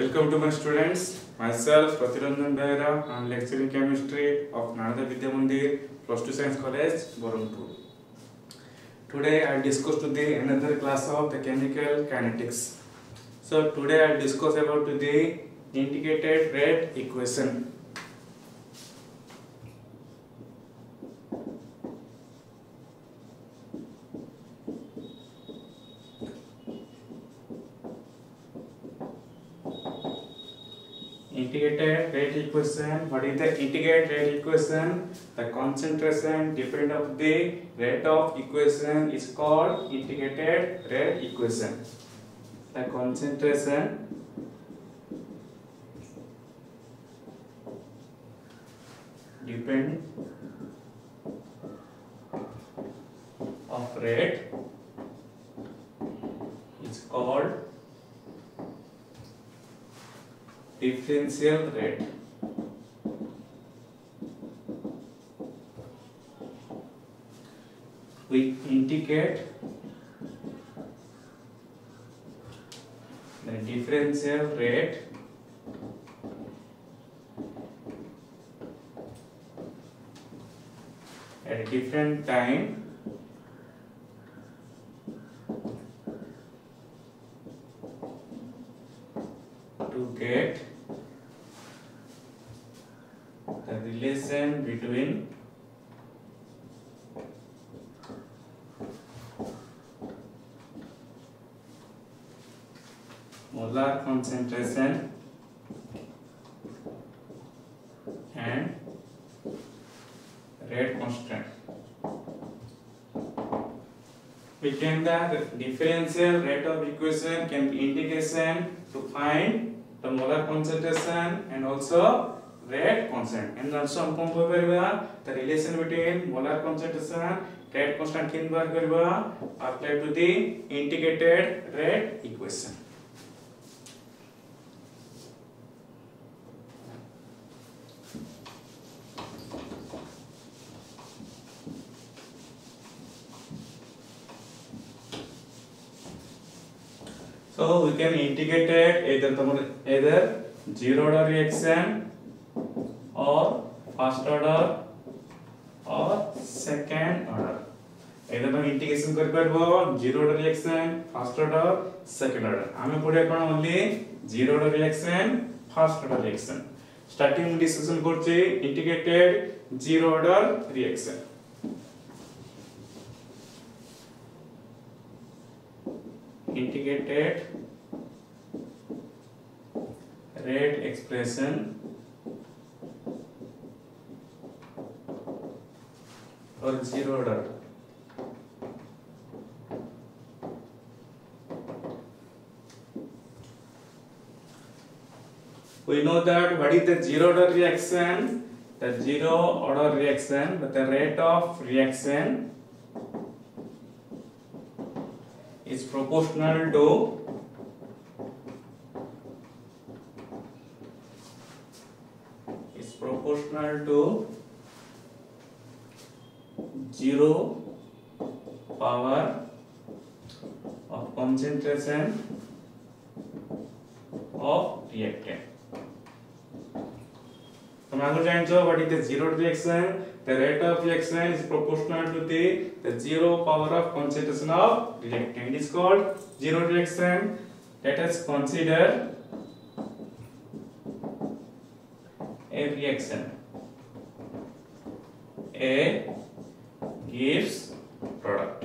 Welcome to my students. Myself Pratiranjan Behera. I am lecturing chemistry of Nalanda Vidya Mandir Plus 2 Science College, Berhampur. Today I discuss today another class of the chemical kinetics. So today I discuss about the integrated rate equation. Integrated rate equation. What is the integrated rate equation? The concentration dependent of the rate of equation is called integrated rate equation. The concentration depend of rate is called differential rate. We indicate the differential rate at a different time to get the relation between molar concentration and rate constant. We can the differential rate of equation can be integration to find the molar concentration and also rate constant, and also हम कौन करेगा the relation between molar concentration rate constant किन बार करेगा apply to the integrated rate equation. So we can integrate either zero order reaction or first order or second order. Either हम integration कर पारबो zero order reaction, first order, second order. हमें पढ़े कौन only zero order reaction, first order reaction. Starting discussion करते integrated zero order reaction. Integrated rate expression or zero order. We know that what is the zero order reaction? The zero order reaction, but the rate of reaction is proportional to zero power of concentration of reactant. हम आगे जानेंगे what is the zero reaction. The rate of reaction is proportional to the zero power of concentration of reactant. It is called zero reaction. Let us consider a reaction. A gives product.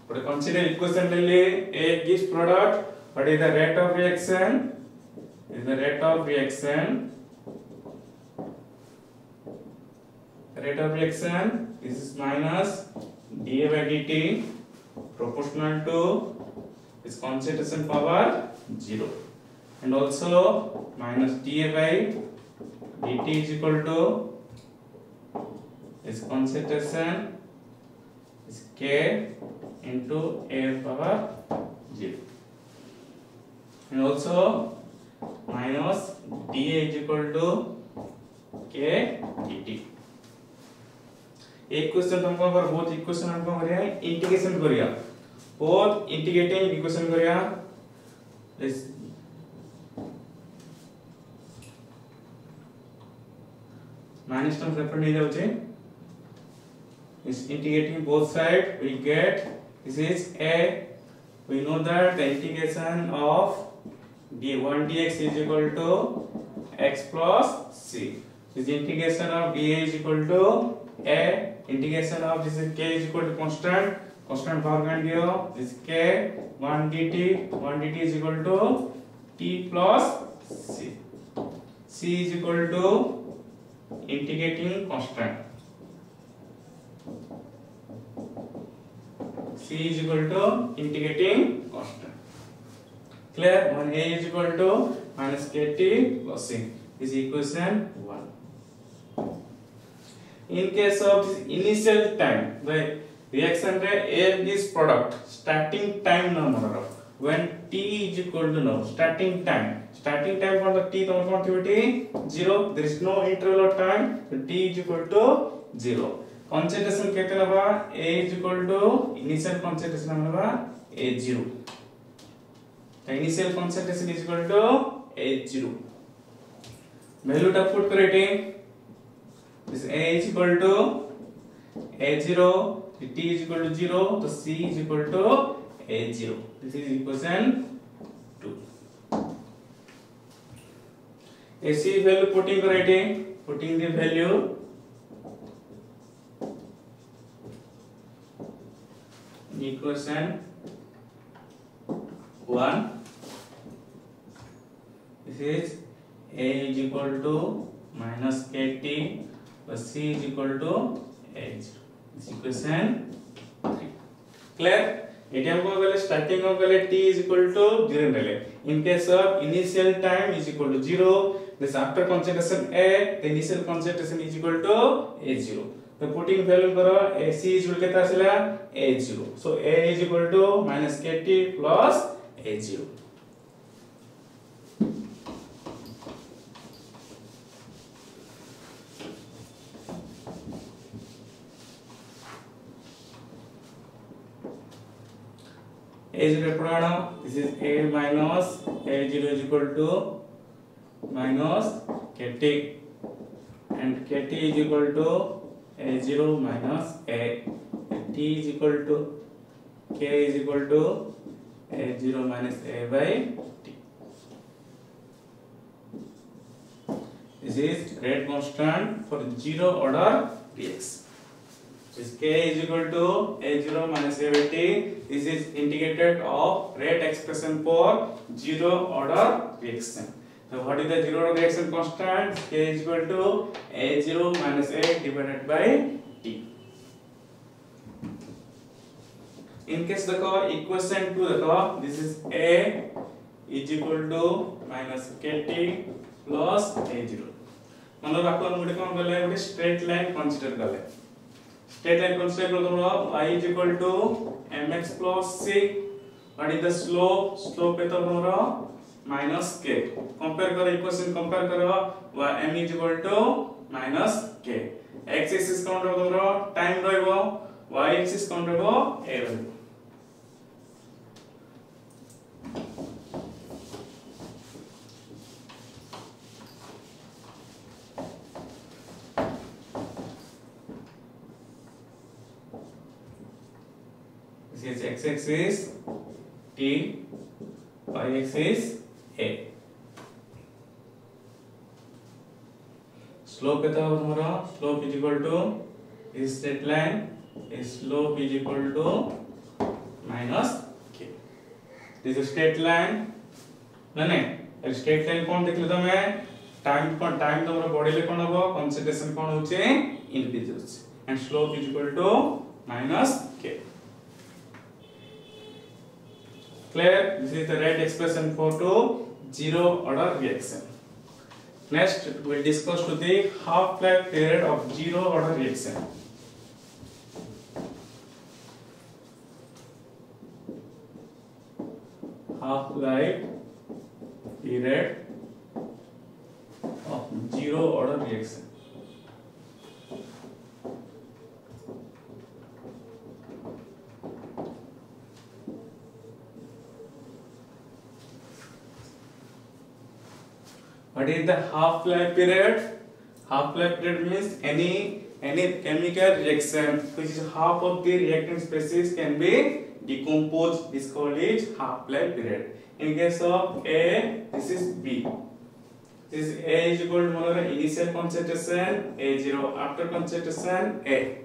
But consider equation A gives product. What is the rate of reaction? Is the rate of reaction. Rate of reaction is minus dA by dt proportional to its concentration power 0, and also minus dA by dt is equal to its concentration is k into A power 0, and also minus dA is equal to k dt. एक question तुमको अगर बहुत equation हमको करिया integration करिया बहुत integrating equation करिया minus term separate हो जाउछे is integrating both side we get this is a we know that the integration of d1 dx is equal to x plus c. This integration of dA is equal to a integration of this is k is equal to constant power can दियो this k 1 dt is equal to t plus c. C is equal to integrating constant. C is equal to integrating constant. Clear? When A is equal to minus kt plus C is equation 1. In case of this initial time, the reaction rate A is product starting time number when t is equal to no starting time for the t तो quantity 0 there is no interval of time so t is equal to 0. Concentration केते नबा A is equal to initial concentration नबा A0. The initial concentration is equal to A0. Value टा put करते this A is equal to A0 t is equal to 0 so C is equal to A0. This is equation 2. AC value putting the value equation 1 this is A is equal to minus kt plus C is equal to H this equation 3 clear eighty हमको गले starting में गले t is equal to 0 ले in case of initial time is equal to 0 this after concentration A the initial concentration is equal to A0 the putting value करो AC is equal कितना आसिला A0 so A is equal to minus kt plus A0 A0 पुराना this is A minus A0 is equal to minus kt and kt is equal to A0 minus A and t is equal to k is equal to A0 minus A by t. This is rate constant for zero order reaction. This k is equal to A0 minus A by t. This is integrated of rate expression for zero order reaction. So what is the zero order reaction constant? K is equal to A0 minus A divided by t. In case देखो equation 2 देखो this is A is equal to minus kt plus A0. मतलब आपको हम मुझे कौन बोले वो straight line consider कर ले. Straight line consider करो तो y is equal to mx plus c. What is the slope? Slope पे तो हमारा minus k. Compare करो equation compare करो y m is equal to minus k. X axis कौन रहो तुम्हारा time रहो y axis कौन रहो a रहो. This is x-axis t, y-axis a. Slope कितना होगा तुम्हारा? Slope is equal to is straight line. Slope is equal to minus k. This is straight line. नहीं straight line कौन देख लेता मैं? Time तुम्हारा body ले कौन होगा? Concentration कौन होचे? Increase होचे. And slope is equal to minus k. Clear? This is the right expression for to zero order reaction. Next, we will discuss to the half-life period of zero order reaction. Half-life period of zero order reaction. What is the half-life period? Half life period means any chemical reaction which is half of the reactant species can be decomposed. This called is half life period. In case of A, this is B. This is A is equal to initial concentration A0 after concentration A.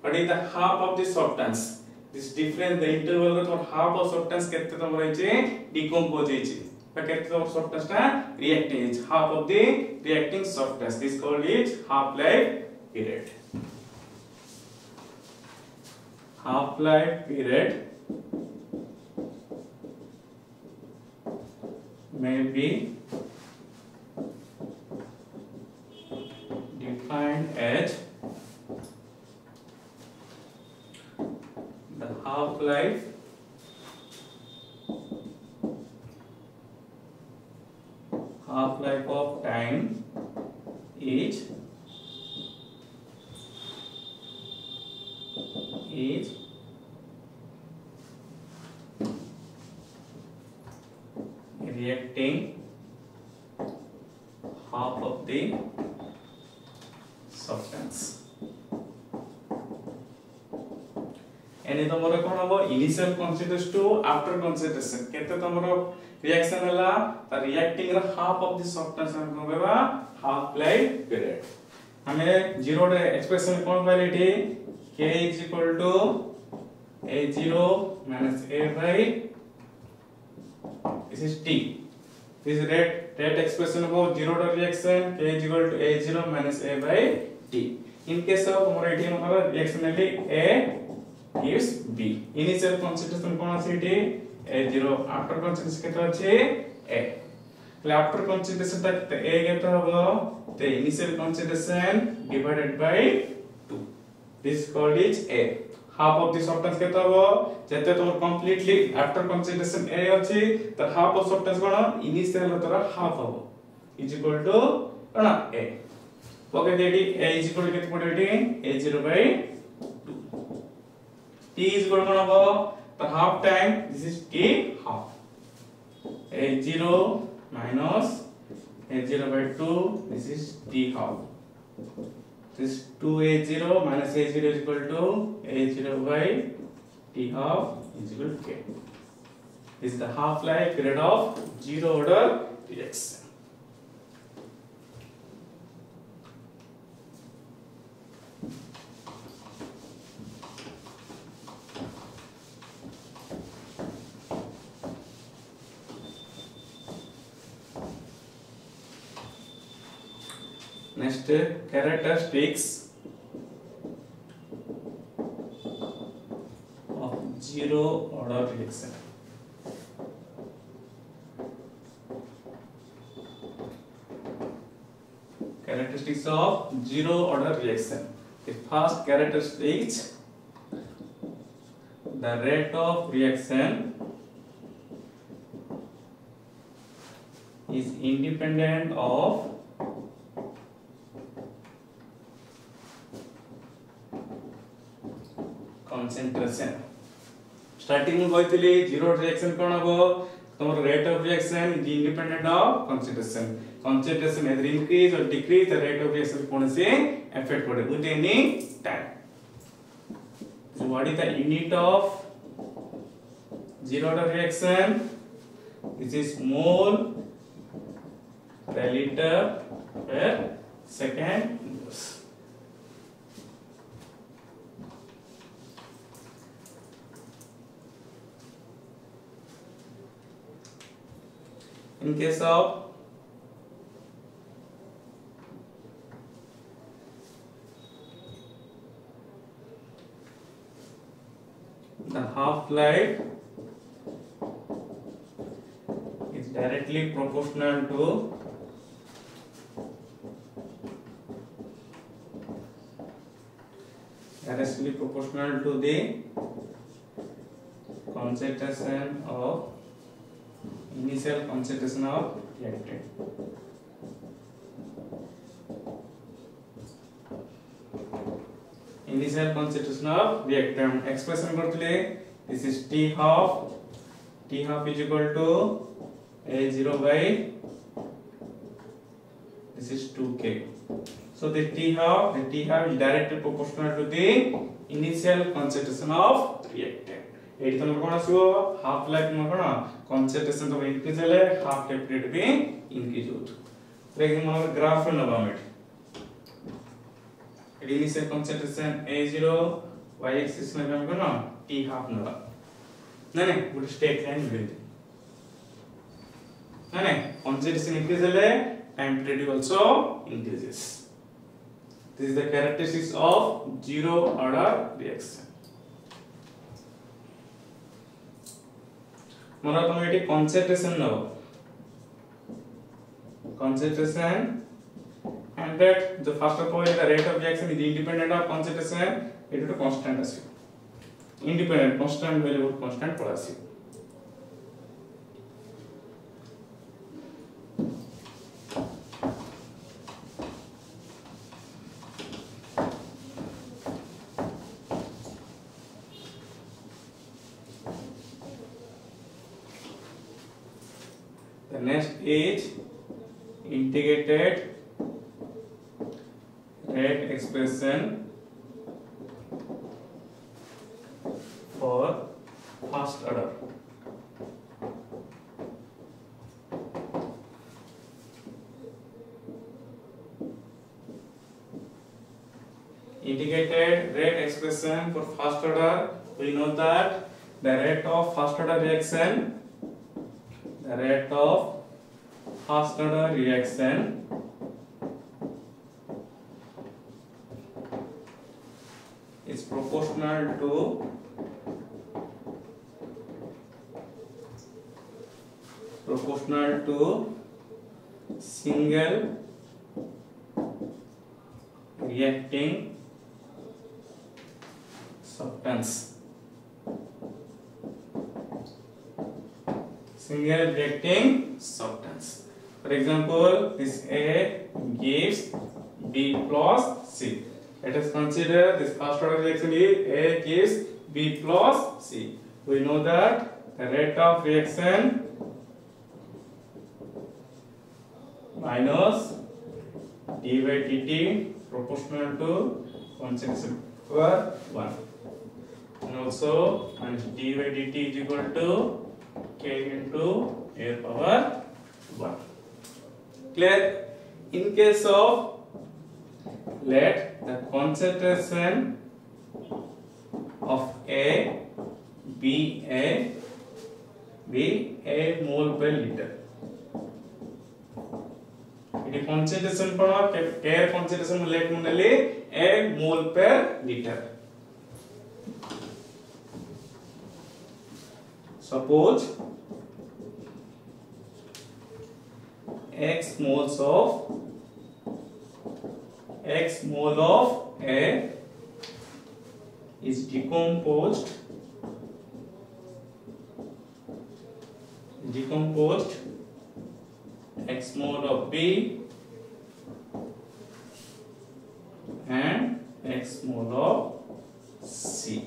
What is the half of the substance? This difference the interval of half of substance केते तमर होइचे decompose होइचे. केते तमर substance टा reacting is half of the reacting substance. This called is half life period. Half life period may be defined as the half-life of time is reacting half of the substance. एने तमरो कोन हबो initial concentration to after concentration केते तमरो reaction हला त reacting र half of the substance हम कहबा हाफ लाइफ पीरियड हमें जीरो रे एक्सप्रेशन कोन quality k is equal to a0 minus a by this is t. This rate expression of zero reaction k is equal to a0 minus a by t. In case of more reaction a gives B. Initial concentration कौन আছে এটি A0 after concentration কেতে আছে A তাহলে after concentration টা A কেতে হবে তো initial concentration divided by 2 this called is A half of the substance কেতে হবে যেতে তোমার completely after concentration A আছে তার half of substance কোন initial তোর half হবে is equal to কোন A okay দেডি A is equal to কেতে পড়ে এটি A0 by T is equal to the half time. This is T half. A0 minus A0 by 2. This is T half. This 2A0 minus A0 is equal to A0 by T half is equal to K. This is the half life period of zero order reaction. Next, characteristics of zero order reaction. Characteristics of zero order reaction. The first characteristic is the rate of reaction is independent of concentration. Starting में कहते zero reaction कौन हबो तुम्हारा rate of reaction is independent of concentration. Concentration either increase or decrease the rate of reaction कौन से affect करे with any time. So what is the unit of zero order reaction? This is mole per liter per second. In case of the half-life is directly proportional to the concentration of initial concentration of reactant. Initial concentration of reactant expression करतले this is T half is equal to A0 by this is 2K. So the T half is directly proportional to the initial concentration of reactant. Eighty तमर कोन आसीबो half life न कोन concentration तो increase हेले half life rate भी increase होत. तो एक मन graph नबा met. Initial concentration A0 y axis में हम कोन T half नबा. नहीं गुड स्ट्रेट लाइन मिल. नहीं concentration increase हेले time period also increases. This is the characteristics of zero order reaction. मोरा तुम एटी concentration नो. Concentration and that the first of all the rate of reaction is independent of concentration. It is a constant as independent constant value constant पर आसी. The next is integrated rate expression for first order. Integrated rate expression for first order. We know that the rate of first order reaction is proportional to single reacting substance. Single reacting substance. For example, this A gives B plus C. Let us consider this first order reaction is A gives B plus C. We know that the rate of reaction minus d by dt proportional to concentration per 1. And also minus d by dt is equal to k into a power 1. Clear? In case of let the concentration of A be a mole per liter. It concentration पर K concentration में let मुन्नले a mole per liter. Suppose x mole of A is decomposed x mole of B and x mole of C.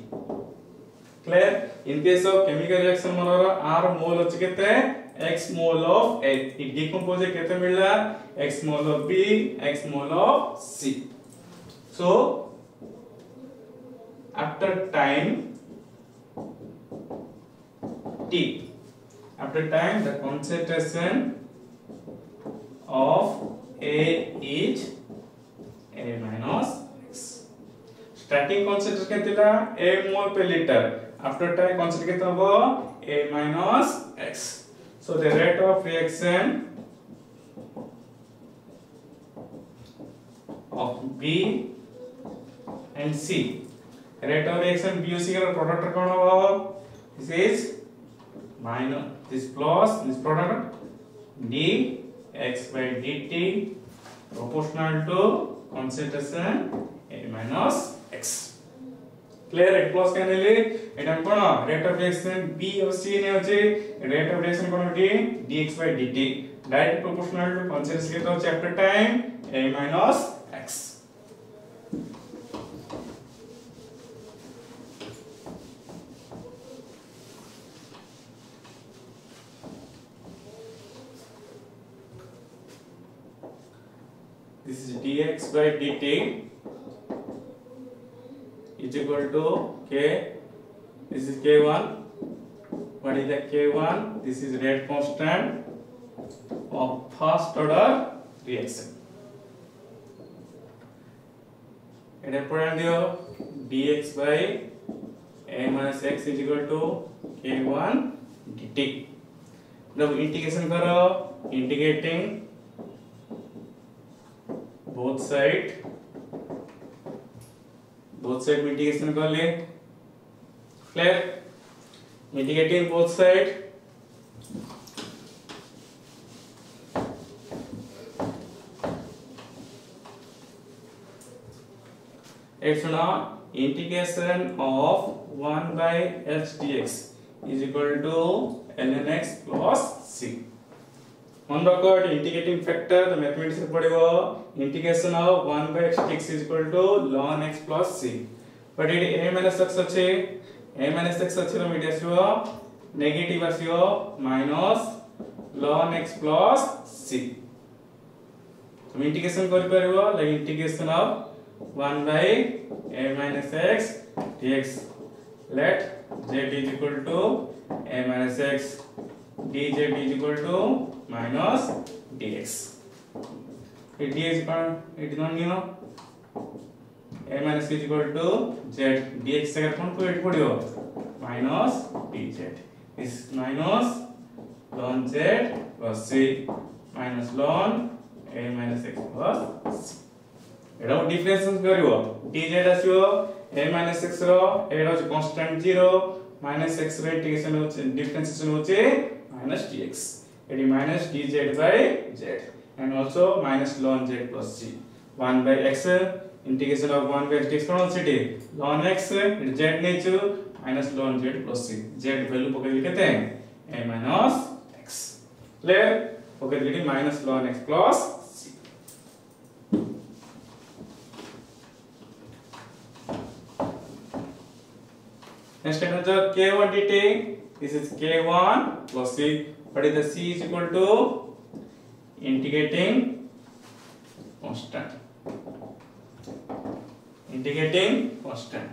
Clear? In case of chemical reaction Monera R mole अच्छे कितने x mole of A it decompose कितने मिला x mole of B x mole of C. So after time t the concentration of A is A minus x. Starting concentration कितना A mole per liter. After time concentration कितना वो A minus x. So the rate of reaction of B and C. Rate of reaction B और C का product कौन होगा? This is minus this plus this product d x by dt proportional to concentration A minus x. Clear? It plus can ले इधर कौन rate of reaction B और C ने होचे rate of reaction कौन होती dx by dt direct proportional to concentration कितना होचे after time A minus x. this is dx by dt is equal to k. This is k1. What is the k1? This is rate constant of first order reaction. It is dx by a minus x is equal to k1 dt. Now integration करो, integrating both side में integration कर ले. Clear? Integrating both side. It's now integration of 1 by h dx is equal to ln x plus c. On record integrating factor the mathematics पढ़ेगा integration of 1 by x dx is equal to ln x plus c. But it a minus x अच्छे a minus x अच्छे तो media सिवा negative आसियो minus ln x plus c. तो integration कर पड़ेगा like integration of 1 by a minus x dx. Let z is equal to a minus x dz is equal to minus dx. It dx it non new a minus is equal to z dx से कौन को add करियो minus dz is minus ln z plus c minus ln a minus x plus c. Etah difference करियो dz आसियो a minus x रो एटा हो constant 0 minus x रो integration होचे differentiation होचे minus dx. It is minus dz by z and also minus ln z plus c. 1 by x integration of 1 by x dx कौन सी ln x it z नेचु minus ln z plus c. Z value पकड़ लिखते हैं a minus x. Clear? पकड़ लिखते minus ln x plus c. Next answer k1 dt. This is k1 plus c. What is the c is equal to integrating constant. Integrating constant.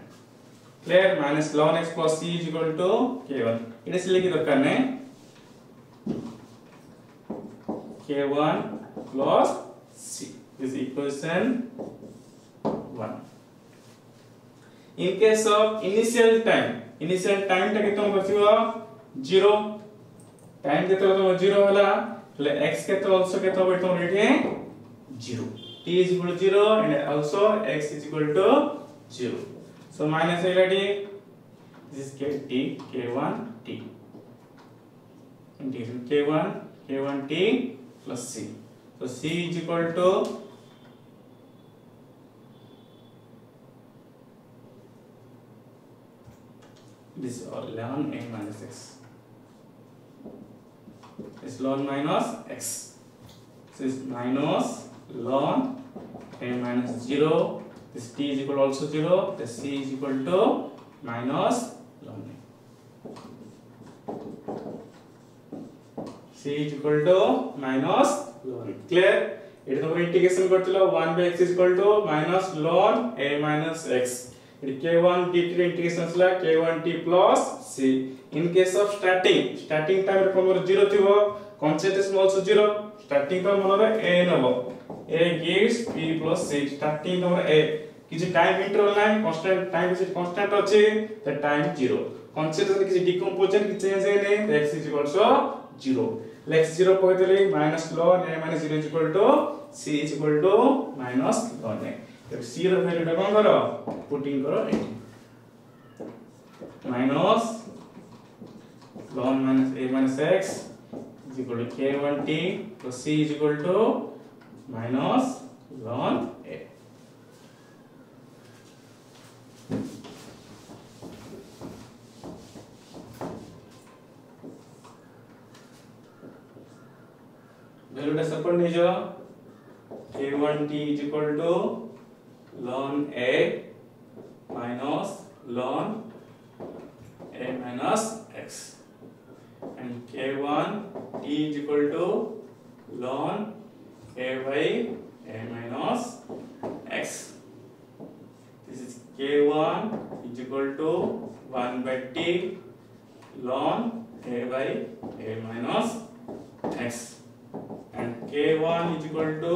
Clear? Minus ln x plus c is equal to k1. It is लिखी तो करने k1 plus c is equation 1. In case of initial time टा कितना बचिवा 0. Time केते तो 0 होला એટલે x केते also केते बैठो ready 0. t is equal to 0 and also x is equal to 0. So minus ready this is kt k1 t integration k1 t plus c. So c is equal to this is ln a minus x. This ln minus x. This is minus ln a minus 0. This t is equal also 0. The c is equal to minus ln a. c is equal to minus ln. Clear? It is integration करते 1 by x is equal to minus ln a minus x. It k1 dt integration La k1 t plus c. In case of starting time रे कोन 0 थिबो concentration also 0. Starting time मनरे a Nebo a gives p plus c. Starting number a किछि time interval नाही constant time किछि constant अछि त time 0. concentration किछि decomposition कि change है नै x is equal to 0. x 0 पके देले minus ln a minus 0 is equal to c is equal to minus ln a. तो c रो वैल्यू टा कोन करो पुटिंग करो eighty minus ln minus a minus x is equal to k1 t plus c is equal to minus ln a. Value टा support नहीं जो k1 t is equal to ln a minus ln a minus x and k1 t is equal to ln a by a minus x. This is k1 is equal to 1 by t ln a by a minus x, and k1 is equal to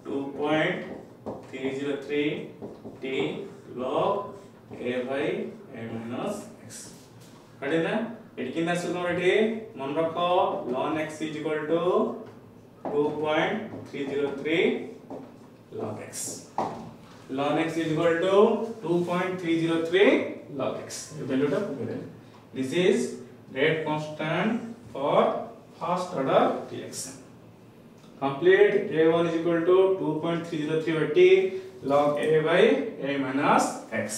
2.303 t log a by a minus x. కడినా ఇట్ కింద సున్నోటి మన రకో ln x is equal to 2.303 log x. ln x is equal to 2.303 log x. This is rate constant for first order reaction. Complete a1 is equal to 2.303 by t log a by a minus x.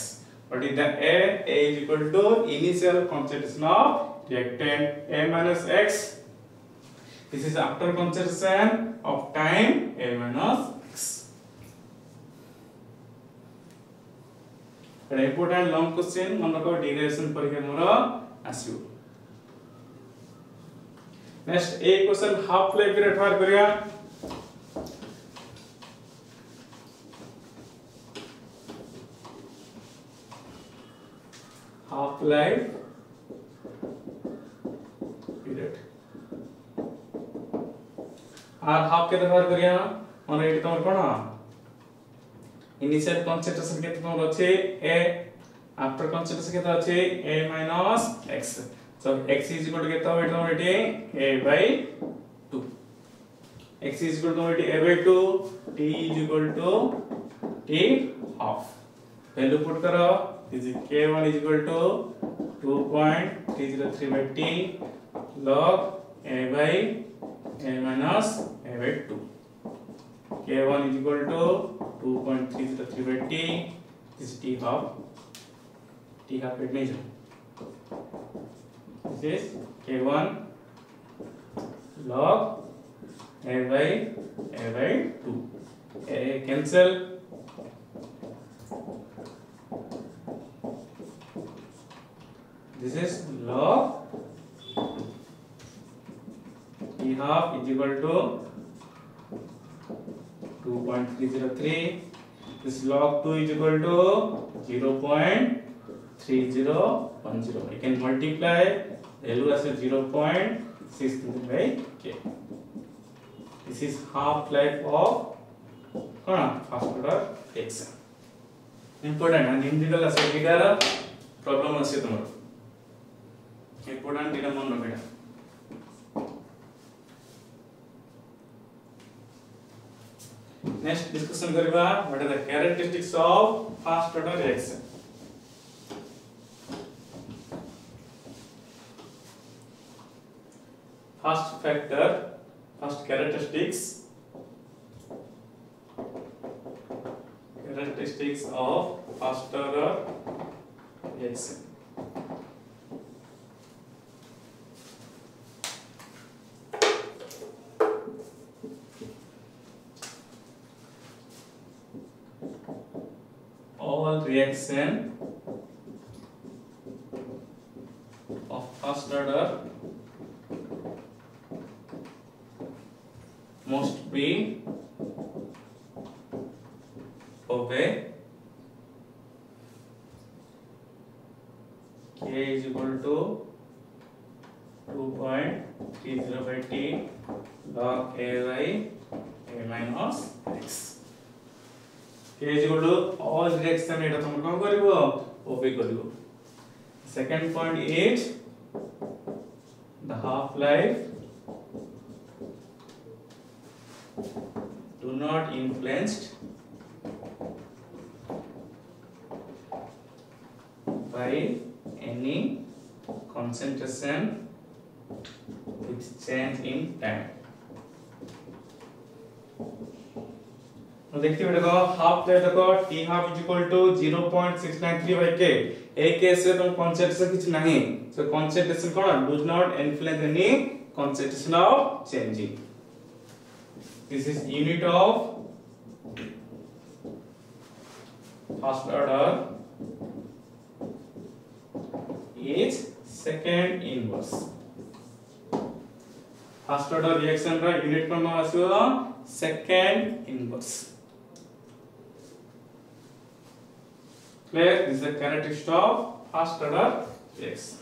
What is the a? A is equal to initial concentration of reactant a minus x. This is after concentration of time a minus x. An important long question manako derivation parikha mora asiu. Next a question half life period refer kariya. Half life period और half के व्यवहार करिया मन eighty तमर कोन initial concentration के तमर अछि a after concentration के अछि a minus x. So x is equal to get the weight of a by 2. X is equal to a by 2. T is equal to t half. Value put करो. This is k1 is equal to 2.303 by t log a by a minus a by 2. K1 is equal to 2.303 by t. This is t half. T half it measure. This is k1 log a by 2. A cancel. This is log t half is equal to 2.303. This log 2 is equal to 0.3010. You can multiply value as 0.6 by k. This is half life of first order reaction. Important and individual as problem as important data mon rakha. Next discussion kariba what are the characteristics of first order reaction. First factor, first characteristics of first order reaction. All reaction of first order must be obey k is equal to 2.30 by t log a by a minus x. K is equal to all reaction eta तुम कौन करिवो obey करिवो. Second point is the half life do not influenced by any concentration with change in time. देखिए बेटा half life देखो t half is equal to 0.693 by k. A case से तुम concentration कुछ नहीं, so concentration कौन does not influence any concentration of changing. This is unit of first order is second inverse. First order reaction रा unit form आसो second inverse clear. This is the characteristic of first order reaction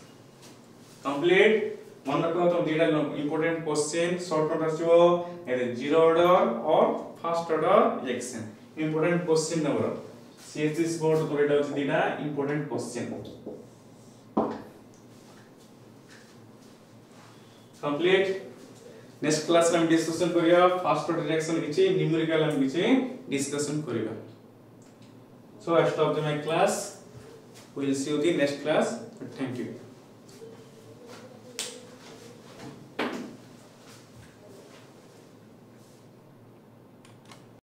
complete. मन रखो तो दीटा important question short order जो either zero order or first order reaction important question number CSS board को rate होती दीटा important question complete. next class में discussion करिया first order reaction किसी numerical में किसी discussion करिया. So I stop my class. We will see you in the next class. Thank you.